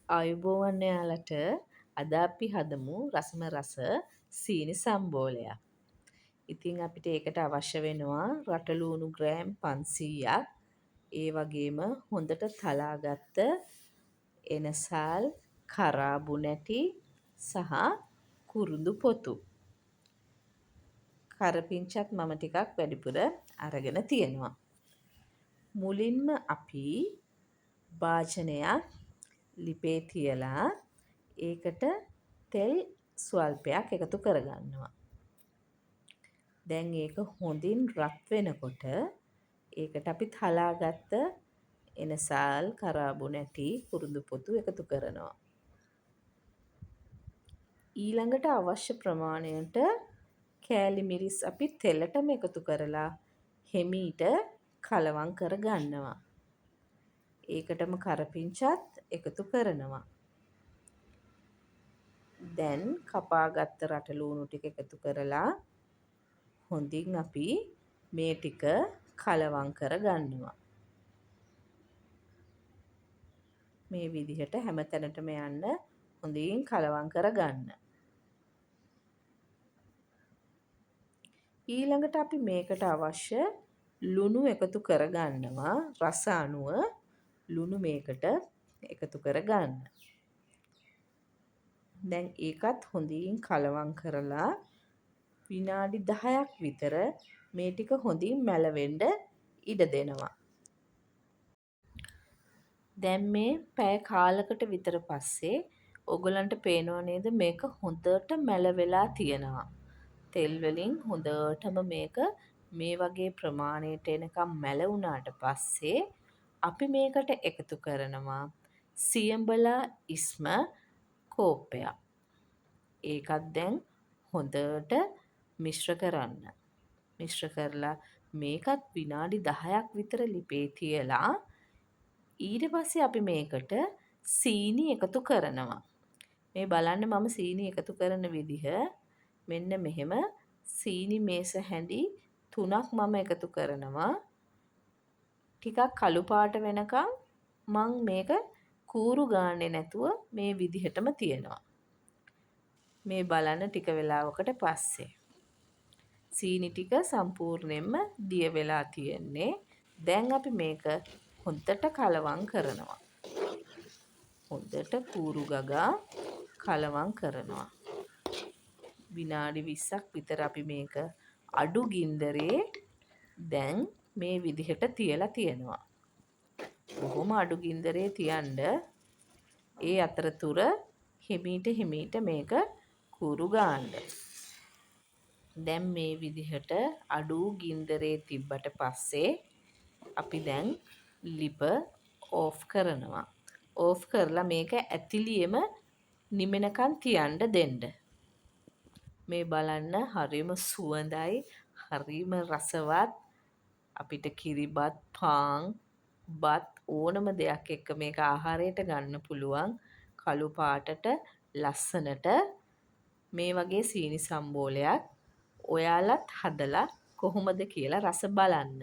ආයුබෝවන් යාලට අද අපි හදමු රසම රස සීනි සම්බෝලයක්. ඉතින් අපිට ඒකට අවශ්‍ය වෙනවා රටලූණු ග්‍රෑම් 500ක්, ඒ වගේම හොඳට තලාගත්ත එනසල්, කරාබු නැටි සහ කුරුඳු පොතු. කරපිංචත් මම ටිකක් වැඩිපුර අරගෙන තියෙනවා. මුලින්ම අපි භාජනයක් ලිපේ තියලා ඒකට තෙල් ස්වල්පයක් එකතු කරගන්නවා. දැන් ඒක හොඳින් රත් වෙනකොට ඒකට අපි තලාගත්ත එනසල්, කරාබු නැටි, කුරුඳු පොතු එකතු කරනවා. ඊළඟට අවශ්‍ය ප්‍රමාණයට කෑලි මිරිස් අපි තෙලටම එකතු කරලා හෙමීට කලවම් කර ගන්නවා. ඒකටම කරපිංචත් එකතු කරනවා. දැන් කපාගත්ත රටලූණු ටික එකතු කරලා හොඳින් අපි මේ ටික කලවම් කර ගන්නවා. මේ විදිහට හැම තැනටම යන්න හොඳින් කලවම් කර ගන්න. ඊළඟට අපි මේකට අවශ්‍ය ලුණු එකතු කර ගන්නවා. රස අනුව ලුණු මේකට එකතු කර ගන්න. දැන් ඒකත් හොඳින් කලවම් කරලා විනාඩි 10ක් විතර මේ ටික හොඳින් මැලවෙන්න ඉඩ දෙනවා. දැන් මේ පැය කාලකට විතර පස්සේ ඔයගලන්ට පේනව නේද මේක හොඳට මැලවෙලා තියෙනවා. තෙල් වලින් හොඳටම මේක මේ වගේ ප්‍රමාණයට එනකම් මැලවුණාට පස්සේ අපි මේකට එකතු කරනවා සියඹලා ඉස්ම කෝප්පයක්. ඒකත් දැන් හොඳට මිශ්‍ර කරන්න. මිශ්‍ර කරලා මේකත් විනාඩි 10ක් විතර ලිපේ තියලා ඊට පස්සේ අපි මේකට සීනි එකතු කරනවා. මේ බලන්න මම සීනි එකතු කරන විදිහ මෙන්න මෙහෙම සීනි මේස හැඳි 3ක් මම එකතු කරනවා. ටිකක් කළු පාට වෙනකම් මං මේක කූරු ගාන්නේ නැතුව මේ විදිහටම තියනවා. මේ බලන්න ටික වෙලාවකට පස්සේ සීනි ටික සම්පූර්ණයෙන්ම දිය වෙලා තියෙන්නේ. දැන් අපි මේක හොඳට කලවම් කරනවා. හොඳට කූරු ගගා කලවම් කරනවා. විනාඩි 20ක් විතර අපි මේක අඩු ගින්දරේ දැන් මේ විදිහට තියලා තියෙනවා. බොහොම අඩු ගින්දරේ තියන්න ඒ අතරතුර හිමීට මේක කූරු ගාන්න. දැන් මේ විදිහට අඩු ගින්දරේ තිබ්බට පස්සේ අපි දැන් ලිප ඕෆ් කරනවා. ඕෆ් කරලා මේක ඇතිලියෙම නිමෙනකන් තියන්න දෙන්න. මේ බලන්න හරිම සුවඳයි, හරිම රසවත්. අපිට කිරිබත්, පාන්, බත් ඕනම දෙයක් එක්ක මේක ආහාරයට ගන්න පුළුවන්. කළු පාටට ලස්සනට මේ වගේ සීනි සම්බෝලයක් ඔයාලත් හදලා කොහොමද කියලා රස බලන්න.